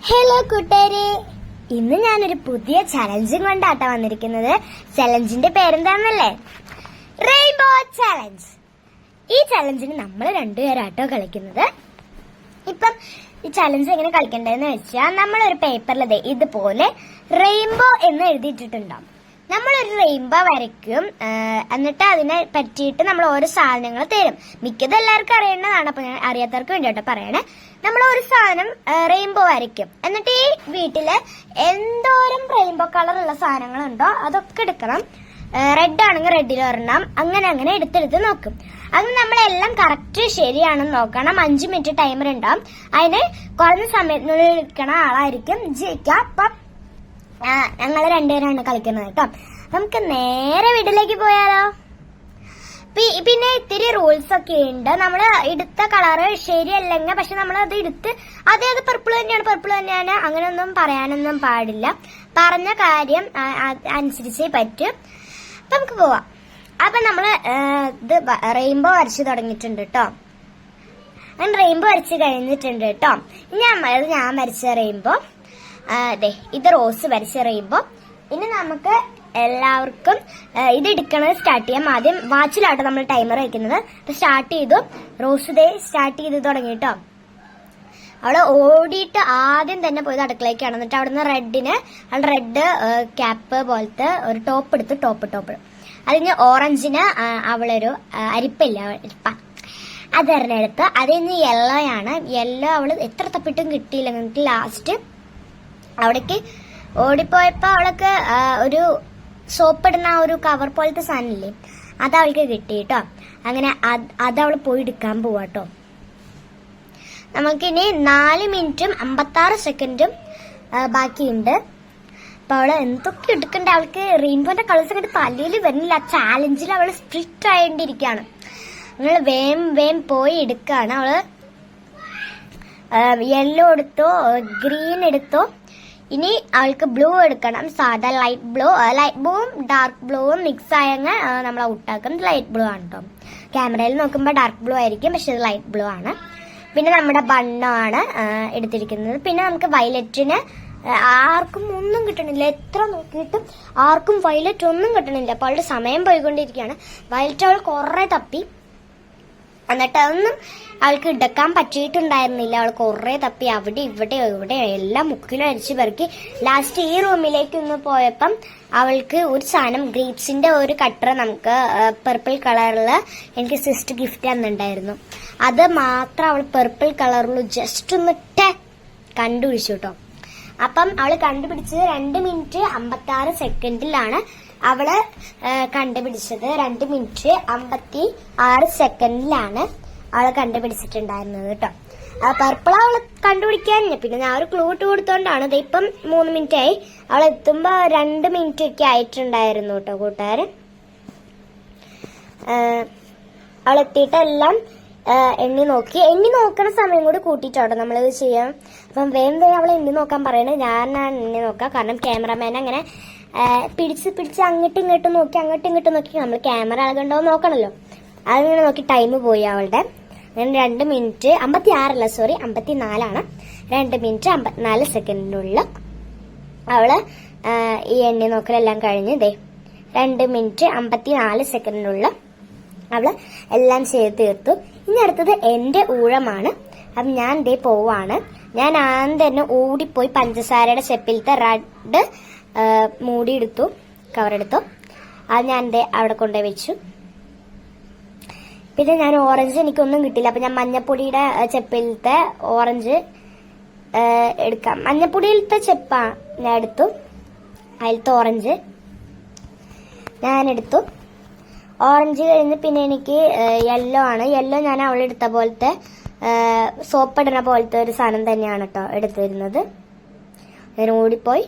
Hello കൂട്ടുകാരെ, ഇന്ന് ഞാനൊരു പുതിയ ചലഞ്ചും കൊണ്ടാട്ടോ വന്നിരിക്കുന്നത്. ചലഞ്ചിന്റെ പേരെന്താണെന്നല്ലേ? Rainbow challenge. ഈ ചലഞ്ചിന് നമ്മൾ രണ്ടുപേരാട്ടോ കളിക്കുന്നത്. ഇപ്പം ഈ ചലഞ്ച് എങ്ങനെ കളിക്കേണ്ടതെന്ന് വെച്ചാൽ, നമ്മളൊരു പേപ്പറിൽ ഇതുപോലെ റെയിൻബോ എന്ന് എഴുതിയിട്ടിട്ടുണ്ടാവും. നമ്മളൊരു റെയിൻബോ വരയ്ക്കും, എന്നിട്ട് അതിനെ പറ്റിയിട്ട് നമ്മൾ ഓരോ സാധനങ്ങൾ തരും. മിക്കത് എല്ലാവർക്കും അറിയേണ്ടതാണ്, അപ്പൊ ഞാൻ അറിയാത്തവർക്ക് വേണ്ടിയിട്ട് പറയണേ. നമ്മൾ ഒരു സാധനം റെയിൻബോ വരയ്ക്കും, എന്നിട്ട് ഈ വീട്ടില് എന്തോരം റെയിൻബോ കളർ ഉള്ള സാധനങ്ങളുണ്ടോ അതൊക്കെ എടുക്കണം. റെഡ് ആണെങ്കിൽ റെഡിൽ ഒരെണ്ണം, അങ്ങനെ എടുത്തെടുത്ത് നോക്കും. അത് നമ്മളെല്ലാം കറക്റ്റ് ശരിയാണെന്ന് നോക്കണം. 5 മിനിറ്റ് ടൈമർ ഉണ്ടാവും. അതിന് കുറഞ്ഞ സമയത്തിനുള്ളിൽ എടുക്കണ ആളായിരിക്കും ജയിക്കുക. അപ്പം ഞങ്ങൾ രണ്ടുപേരാണ് കളിക്കുന്നത് കേട്ടോ. നമുക്ക് നേരെ വീട്ടിലേക്ക് പോയാലോ? പിന്നെ ഇത്തിരി റൂൾസ് ഒക്കെ ഉണ്ട്. നമ്മൾ എടുത്ത കളറ് ശരിയല്ലെങ്കിൽ പക്ഷെ നമ്മൾ അത് എടുത്ത് അത് പർപ്പിൾ തന്നെയാണ് അങ്ങനെയൊന്നും പറയാനൊന്നും പാടില്ല. പറഞ്ഞ കാര്യം അനുസരിച്ചേ പറ്റും. അപ്പൊ നമുക്ക് പോവാം. അപ്പൊ നമ്മള് ഇത് റെയിൻബോ വരച്ചു തുടങ്ങിയിട്ടുണ്ട് കേട്ടോ. ഞാൻ റെയിൻബോ വരച്ച് കഴിഞ്ഞിട്ടുണ്ട് കേട്ടോ. ഞാൻ വരച്ച റെയിൻബോ, അതെ ഇത് റോസ് വരച്ച റെയിൻബോ. ഇനി നമുക്ക് എല്ലാവർക്കും ഇത് എടുക്കണത് സ്റ്റാർട്ട് ചെയ്യാം. ആദ്യം വാച്ചിലാട്ടോ നമ്മൾ ടൈമർ വെക്കുന്നത്. സ്റ്റാർട്ട് ചെയ്തു. റോസ് ഡേ സ്റ്റാർട്ട് ചെയ്ത് തുടങ്ങിട്ടോ. അവള് ഓടിയിട്ട് ആദ്യം തന്നെ പോയത് അടുക്കളേക്കാണ്. എന്നിട്ട് അവിടുന്ന് റെഡ് ക്യാപ്പ് പോലത്തെ ഒരു ടോപ്പ് എടുത്ത് ടോപ്പ് അതിന് ഓറഞ്ചിന് അവളൊരു അരിപ്പ അതെടുത്ത്. അതിന് യെല്ലോ ആണ്. യെല്ലോ അവള് എത്ര തപ്പിട്ടും കിട്ടിയില്ല. എന്നിട്ട് ലാസ്റ്റ് അവിടേക്ക് ഓടിപ്പോയപ്പോ അവൾക്ക് ഒരു സോപ്പ് ഇടുന്ന ഒരു കവർ പോലത്തെ സാധനമില്ലേ, അത് അവൾക്ക് കിട്ടി കേട്ടോ. അങ്ങനെ അത് അവള് പോയി എടുക്കാൻ പോവാട്ടോ. നമുക്കിനി 4 മിനിറ്റും 56 സെക്കൻഡും ബാക്കിയുണ്ട്. അപ്പൊ അവള് എന്തൊക്കെ എടുക്കണ്ടേ? അവൾക്ക് റെയിൻബോന്റെ കളേഴ്സ് കണ്ട് തലയിൽ വരുന്നില്ല. ചാലഞ്ചിൽ അവള് സ്ട്രിക്റ്റ് ആയിട്ടിരിക്കുകയാണ്. നിങ്ങൾ വേം പോയി എടുക്കാണ്. അവള് യെല്ലോ എടുത്തോ, ഗ്രീൻ എടുത്തോ. ഇനി അവൾക്ക് ബ്ലൂ എടുക്കണം. സാധാ ലൈറ്റ് ബ്ലൂവും ഡാർക്ക് ബ്ലൂവും മിക്സ് ആയങ്ങ് നമ്മൾ ഔട്ടാക്കുന്നത് ലൈറ്റ് ബ്ലൂ ആണ് കേട്ടോ. ക്യാമറയിൽ നോക്കുമ്പോൾ ഡാർക്ക് ബ്ലൂ ആയിരിക്കും, പക്ഷെ ഇത് ലൈറ്റ് ബ്ലൂ ആണ്. പിന്നെ നമ്മുടെ ബണ്ണാണ് എടുത്തിരിക്കുന്നത്. പിന്നെ നമുക്ക് വയലറ്റിന് ആർക്കും ഒന്നും കിട്ടണില്ല. എത്ര നോക്കിയിട്ടും ആർക്കും വയലറ്റ് ഒന്നും കിട്ടണില്ല. അപ്പൊ അവളുടെ സമയം പോയിക്കൊണ്ടിരിക്കുകയാണ്. വയലറ്റ് അവൾ കുറെ തപ്പി, എന്നിട്ട് അതൊന്നും അവൾക്ക് എടുക്കാൻ പറ്റിയിട്ടുണ്ടായിരുന്നില്ല. അവൾ കുറെ തപ്പി അവിടെ ഇവിടെ എല്ലാം മുക്കിലും അരിച്ചു പെറുക്കി ലാസ്റ്റ് ഈ റൂമിലേക്ക് ഒന്ന് പോയപ്പം അവൾക്ക് ഒരു സാധനം ഗ്രേപ്സിന്റെ ഒരു കട്ടർ നമുക്ക് പെർപ്പിൾ കളറില് എനിക്ക് സിസ്റ്റർ ഗിഫ്റ്റ് തന്നിട്ടുണ്ടായിരുന്നു. അത് മാത്രം അവൾ പെർപ്പിൾ കളറിൽ ജസ്റ്റ് ഒന്ന് കണ്ടുപിടിച്ചു കേട്ടോ. അപ്പം അവള് കണ്ടുപിടിച്ചത് 2 മിനിറ്റ് 56 സെക്കൻഡിലാണ് അവള് കണ്ടുപിടിച്ചത്. 2 മിനിറ്റ് 56 സെക്കൻഡിലാണ് അവള് കണ്ടുപിടിച്ചിട്ടുണ്ടായിരുന്നത് കേട്ടോ. പർപ്പിൾ അവള് കണ്ടുപിടിക്കാൻ പിന്നെ ഞാൻ ഒരു ക്ലൂ ഇട്ട് കൊടുത്തോണ്ടാണ്. ഇപ്പം 3 മിനിറ്റ് ആയി. അവൾ എത്തുമ്പോ 2 മിനിറ്റ് ഒക്കെ ആയിട്ടുണ്ടായിരുന്നു കേട്ടോ കൂട്ടുകാര്. അവളെത്തിയിട്ടെല്ലാം എണ്ണി നോക്കണ സമയം കൂടി കൂട്ടിയിട്ടോ നമ്മളിത് ചെയ്യാം. അപ്പം വേഗം അവളെ എണ്ണി നോക്കാൻ പറയണേ. ഞാൻ എണ്ണി നോക്കാം. കാരണം ക്യാമറമാൻ അങ്ങനെ പിടിച്ച് അങ്ങോട്ടും ഇങ്ങോട്ടും നോക്കി നമ്മൾ ക്യാമറ അളകണ്ടോ നോക്കണല്ലോ. അതിങ്ങനെ നോക്കി ടൈം പോയി അവളുടെ. അങ്ങനെ 2 മിനിറ്റ് 54 2 മിനിറ്റ് 54 സെക്കൻഡിനുള്ളിൽ അവള് ഈ എണ്ണി നോക്കലെല്ലാം കഴിഞ്ഞ് 2 മിനിറ്റ് 54 സെക്കൻഡിനുള്ളിൽ അവള് എല്ലാം ചെയ്ത് തീർത്തു. ഇനി അടുത്തത് എന്റെ ഊഴമാണ്. അപ്പം ഞാൻ പോവാണ്. ഞാൻ ആദ്യം തന്നെ ഓടിപ്പോയി പഞ്ചസാരയുടെ സ്റ്റെപ്പിലത്തെ റെഡ് മൂടിയെടുത്തു, കവറെടുത്തു. അത് ഞാൻ അവിടെ കൊണ്ടുപോയി വെച്ചു. പിന്നെ ഞാൻ ഓറഞ്ച് എനിക്കൊന്നും കിട്ടില്ല. അപ്പൊ ഞാൻ മഞ്ഞപ്പൊടിയുടെ ചെപ്പിലത്തെ ഓറഞ്ച് എടുക്കാം. മഞ്ഞപ്പൊടിയിലത്തെ ചെപ്പാ ഞാൻ എടുത്തു. അതിലത്തെ ഓറഞ്ച് ഞാൻ എടുത്തു. ഓറഞ്ച് കഴിഞ്ഞ് പിന്നെ എനിക്ക് യെല്ലോ ആണ്. യെല്ലോ ഞാൻ അവളെടുത്ത പോലത്തെ സോപ്പ് ഇടുന്ന പോലത്തെ ഒരു സാധനം തന്നെയാണ് കേട്ടോ എടുത്തിരുന്നത്. ഞാൻ ഓടിപ്പോയി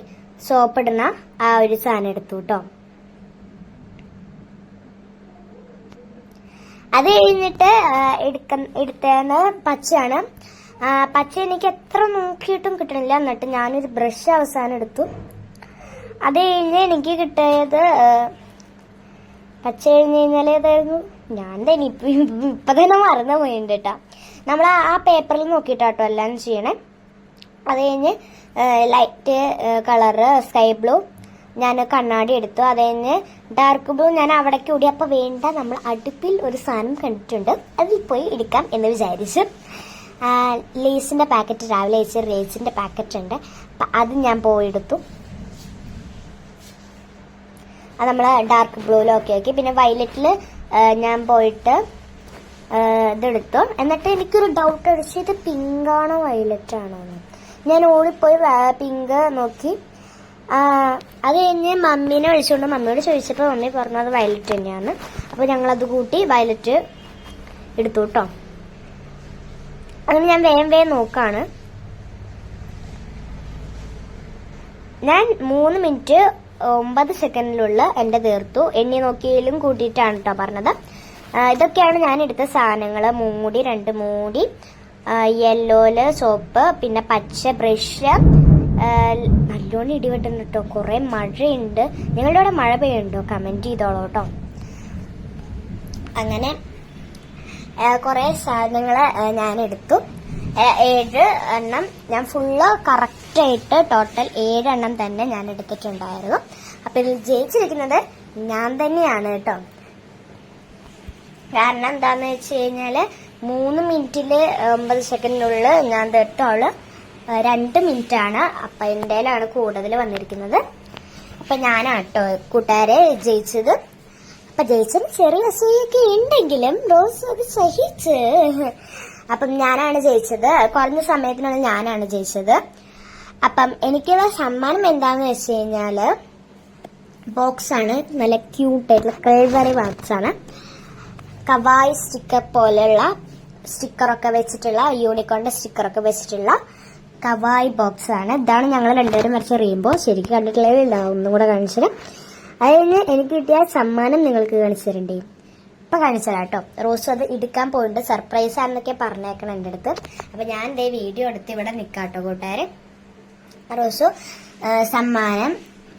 സോപ്പ് ഇടുന്ന ആ ഒരു സാധനം എടുത്തു കേട്ടോ. അത് കഴിഞ്ഞിട്ട് എടുത്തത് പച്ചയാണ്. പച്ച എനിക്ക് എത്ര നോക്കിയിട്ടും കിട്ടണില്ല. എന്നിട്ട് ഞാനൊരു ബ്രഷ് അവസാനം എടുത്തു. അത് കഴിഞ്ഞ് എനിക്ക് കിട്ടിയത് പച്ച കഴിഞ്ഞ് കഴിഞ്ഞാൽ ഏതായിരുന്നു, ഞാൻ തന്നെ ഇപ്പൊ തന്നെ മറന്നു പോയിട്ടുണ്ട് കേട്ടോ. നമ്മൾ ആ പേപ്പറിൽ നോക്കിയിട്ടാട്ടോ എല്ലാം ചെയ്യണേ. അത് കഴിഞ്ഞ് ലൈറ്റ് കളറ് സ്കൈ ബ്ലൂ ഞാൻ കണ്ണാടി എടുത്തു. അത് കഴിഞ്ഞ് ഡാർക്ക് ബ്ലൂ ഞാൻ അവിടേക്ക് ഓടി. അപ്പോൾ വേണ്ട, നമ്മൾ അടുപ്പിൽ ഒരു സാധനം കണ്ടിട്ടുണ്ട്, അതിൽ പോയി എടുക്കാം എന്ന് വിചാരിച്ചു. ലേസിൻ്റെ പാക്കറ്റ്, രാവിലെ വെച്ച് ലേസിൻ്റെ പാക്കറ്റ് ഉണ്ട്, അപ്പം അത് ഞാൻ പോയി എടുത്തു. അത് നമ്മൾ ഡാർക്ക് ബ്ലൂവിലൊക്കെ ആക്കി. പിന്നെ വയലറ്റിൽ ഞാൻ പോയിട്ട് ഇതെടുത്തു. എന്നിട്ട് എനിക്കൊരു ഡൗട്ട് അടിച്ചു, ഇത് പിങ്കാണോ വയലറ്റ് ആണോ എന്ന്. ഞാൻ ഓടിപ്പോയി പിങ്ക് നോക്കി. അത് കഴിഞ്ഞ് മമ്മീനെ വിളിച്ചുകൊണ്ട് മമ്മിയോട് ചോദിച്ചപ്പോൾ മമ്മി പറഞ്ഞു അത് വയലറ്റ് തന്നെയാണ്. അപ്പോൾ ഞങ്ങളത് കൂട്ടി വയലറ്റ് എടുത്തു കേട്ടോ. അങ്ങനെ ഞാൻ വേഗം നോക്കാണ്. ഞാൻ 3 മിനിറ്റ് 9 സെക്കൻഡിലുള്ള എൻ്റെ തീർത്തു. എണ്ണി നോക്കിയാലും കൂട്ടിയിട്ടാണ് കേട്ടോ പറഞ്ഞത്. ഇതൊക്കെയാണ് ഞാൻ എടുത്ത സാധനങ്ങൾ. മൂടി, 2 മൂടി, യെല്ലോയില് സോപ്പ്, പിന്നെ പച്ച ബ്രഷ്. നല്ലോണം ഇടിവെട്ടുണ്ട് കേട്ടോ, കുറെ മഴയുണ്ട്. നിങ്ങളുടെ അവിടെ മഴ പെയ്യുണ്ടോ? കമന്റ് ചെയ്തോളൂ കേട്ടോ. അങ്ങനെ കുറെ സാധനങ്ങൾ ഞാൻ എടുത്തു. 7 എണ്ണം ഞാൻ ഫുള്ള് കറക്റ്റായിട്ട് ടോട്ടൽ 7 എണ്ണം തന്നെ ഞാൻ എടുത്തിട്ടുണ്ടായിരുന്നു. അപ്പൊ ഇതിൽ ജയിച്ചിരിക്കുന്നത് ഞാൻ തന്നെയാണ് കേട്ടോ. കാരണം എന്താന്ന് വെച്ച് കഴിഞ്ഞാല് 3 മിനിറ്റില് 9 സെക്കൻഡിനുള്ളിൽ ഞാൻ തൊട്ടോള് 2 മിനിറ്റാണ്. അപ്പൊ എന്റേലാണ് കൂടുതൽ വന്നിരിക്കുന്നത്. അപ്പൊ ഞാനാട്ടോ കൂട്ടുകാരെ ജയിച്ചത്. അപ്പൊ ജയിച്ചത് ചെറിയ അസൂയൊക്കെ ഉണ്ടെങ്കിലും റോസ് അത് സഹിച്ച്. അപ്പം ഞാനാണ് ജയിച്ചത്. കുറഞ്ഞ സമയത്തിനുള്ളിൽ ഞാനാണ് ജയിച്ചത്. അപ്പം എനിക്കുള്ള സമ്മാനം എന്താന്ന് വെച്ച് കഴിഞ്ഞാല് ബോക്സ് ആണ്. നല്ല ക്യൂട്ടായിട്ടുള്ള കൾവറി ബോക്സ് ആണ്. കവായ് സ്റ്റിക്കർ പോലെയുള്ള സ്റ്റിക്കറൊക്കെ വെച്ചിട്ടുള്ള, യൂണിക്കോണിന്റെ സ്റ്റിക്കറൊക്കെ വെച്ചിട്ടുള്ള കവായ് ബോക്സ് ആണ്. ഇതാണ് ഞങ്ങൾ രണ്ടുപേരും വരച്ച റെയിൻബോ. ശരിക്കും കണ്ടിട്ടില്ല, ഒന്നും കൂടെ കാണിച്ചത്. അത് കഴിഞ്ഞ് എനിക്ക് കിട്ടിയ സമ്മാനം നിങ്ങൾക്ക് കാണിച്ചു തരണ്ടേ? ഇപ്പൊ കാണിച്ചതാ കേട്ടോ. റോസ് അത് എടുക്കാൻ പോയിട്ട് സർപ്രൈസ് ആണെന്നൊക്കെ പറഞ്ഞേക്കണം എൻ്റെ അടുത്ത്. അപ്പൊ ഞാൻ ഇതേ വീഡിയോ എടുത്ത് ഇവിടെ നിൽക്കാട്ടോ കൂട്ടുകാരെ. റോസു സമ്മാനം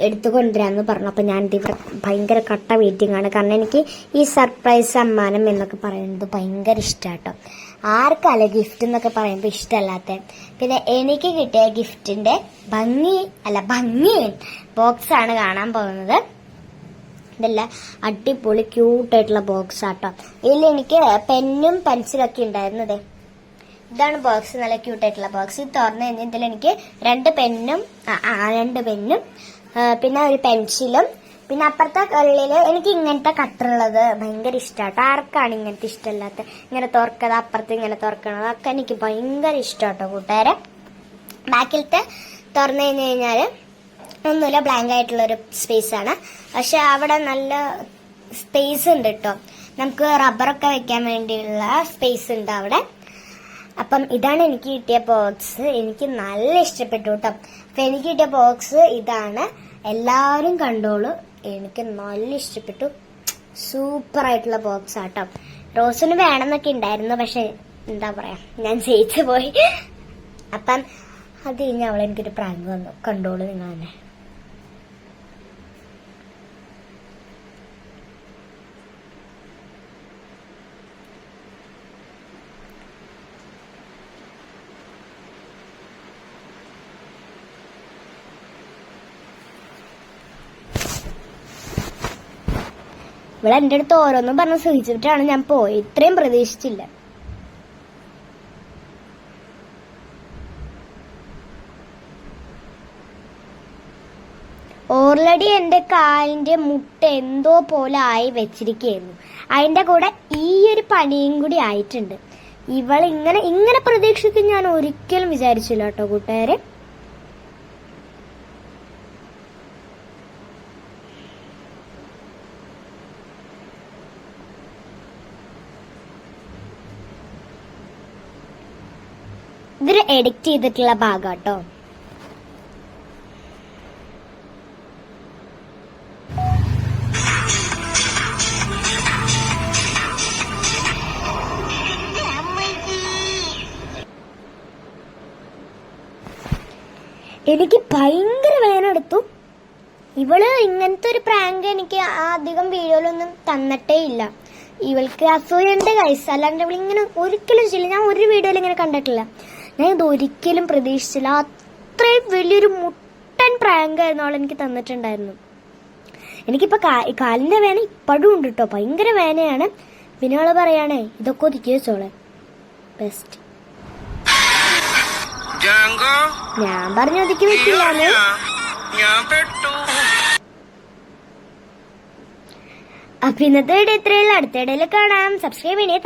എടുത്തുകൊണ്ടിരാന്ന് പറഞ്ഞു. അപ്പൊ ഞാൻ ഇവിടെ ഭയങ്കര കട്ട വെയിറ്റിംഗ് ആണ്. കാരണം എനിക്ക് ഈ സർപ്രൈസ് സമ്മാനം എന്നൊക്കെ പറയുന്നത് ഭയങ്കര ഇഷ്ടാട്ടോ. ആർക്കല്ല ഗിഫ്റ്റ് എന്നൊക്കെ പറയുമ്പോൾ ഇഷ്ടമല്ലാത്ത. പിന്നെ എനിക്ക് കിട്ടിയ ഗിഫ്റ്റിന്റെ ഭംഗി ബോക്സ് ആണ് കാണാൻ പോകുന്നത്. ഇതല്ല അടിപൊളി ക്യൂട്ടായിട്ടുള്ള ബോക്സ് ആട്ടോ. ഇതിൽ എനിക്ക് പെന്നും പെൻസിലൊക്കെ ഉണ്ടായിരുന്നത്. ഇതാണ് ബോക്സ്, നല്ല ക്യൂട്ടായിട്ടുള്ള ബോക്സ്. ഇത് തുറന്നു കഴിഞ്ഞാൽ ഇതിൽ എനിക്ക് 2 പെന്നും പിന്നെ ഒരു പെൻസിലും, പിന്നെ അപ്പുറത്തെ കള്ളില് എനിക്ക് ഇങ്ങനത്തെ കട്ടറുള്ളത് ഭയങ്കര ഇഷ്ടാട്ടോ. ആർക്കാണ് ഇങ്ങനത്തെ ഇഷ്ടമല്ലാത്ത? ഇങ്ങനെ തുറക്കത്, അപ്പുറത്ത് ഇങ്ങനെ തുറക്കണത് ഒക്കെ എനിക്ക് ഭയങ്കര ഇഷ്ടാട്ടോ കൂട്ടുകാരെ. ബാക്കിലത്തെ തുറന്നു കഴിഞ്ഞു കഴിഞ്ഞാല് ഒന്നുമില്ല, ബ്ലാങ്ക് ആയിട്ടുള്ളൊരു സ്പേസ് ആണ്. പക്ഷെ അവിടെ നല്ല സ്പേസ് ഉണ്ട് കേട്ടോ. നമുക്ക് റബ്ബറൊക്കെ വെക്കാൻ വേണ്ടിയുള്ള സ്പേസ് ഉണ്ട് അവിടെ. അപ്പം ഇതാണ് എനിക്ക് കിട്ടിയ ബോക്സ്. എനിക്ക് നല്ല ഇഷ്ടപ്പെട്ടു കേട്ടോ. അപ്പൊ എനിക്ക് കിട്ടിയ ബോക്സ് ഇതാണ്. എല്ലാവരും കണ്ടോളൂ, എനിക്ക് നല്ല ഇഷ്ടപ്പെട്ടു. സൂപ്പർ ആയിട്ടുള്ള ബോക്സ് ആട്ടോ. റോസിന് വേണമെന്നൊക്കെ ഉണ്ടായിരുന്നു, പക്ഷെ എന്താ പറയാ, ഞാൻ ജയിച്ചു പോയി. അപ്പം അത് കഴിഞ്ഞ് അവളെ എനിക്കൊരു പ്രാങ്ക് വന്നു. കണ്ടോളൂ നിങ്ങൾ തന്നെ. ഇവിടെ എൻ്റെ അടുത്ത് ഓരോന്നും പറഞ്ഞ് സഹിച്ചിട്ടാണ് ഞാൻ പോയി. ഇത്രയും പ്രതീക്ഷിച്ചില്ല. ഓൾറെഡി എൻ്റെ കാലിന്റെ മുട്ട എന്തോ പോലെ ആയി വെച്ചിരിക്കുന്നു. അതിന്റെ കൂടെ ഈ ഒരു പണിയും കൂടി ആയിട്ടുണ്ട്. ഇവൾ ഇങ്ങനെ പ്രതീക്ഷിക്കും ഞാൻ ഒരിക്കലും വിചാരിച്ചില്ല കേട്ടോ കൂട്ടുകാരെ. ഇതൊരു എഡിറ്റ് ചെയ്തിട്ടുള്ള ഭാഗം കേട്ടോ. എനിക്ക് ഭയങ്കര വേനെടുത്തു. ഇവള് ഇങ്ങനത്തെ ഒരു പ്രാങ്ക് എനിക്ക് അധികം വീഡിയോയിലൊന്നും തന്നിട്ടേ ഇല്ല. ഇവൾക്ക് അസൂയന്റെ കൈസ്, അല്ലാണ്ട് ഇവളിങ്ങനെ ഒരിക്കലും ചെയ്യില്ല. ഞാൻ ഒരു വീഡിയോയിൽ ഇങ്ങനെ കണ്ടിട്ടില്ല. ഞാൻ ഇത് ഒരിക്കലും പ്രതീക്ഷിച്ചില്ല. അത്രയും വലിയൊരു മുട്ടൻ പ്രാങ്കായിരുന്നു അവൾ എനിക്ക് തന്നിട്ടുണ്ടായിരുന്നു. എനിക്കിപ്പോ കാലിന്റെ വേന ഇപ്പോഴും ഉണ്ട് കേട്ടോ, ഭയങ്കര വേനയാണ്. പിന്നെ അവള് പറയാണേ ഇതൊക്കെ ഒതുക്കി വെച്ചോളെ ബെസ്റ്റ്. ഞാൻ പറഞ്ഞു ഒതുക്കി വെക്കില്ലാന്ന്. അപ്പൊ ഇന്നത്തെ വീഡിയോ ഇത്രയുള്ള, അടുത്ത ഇടയിൽ കാണാം. സബ്സ്ക്രൈബ് ചെയ്യണേ.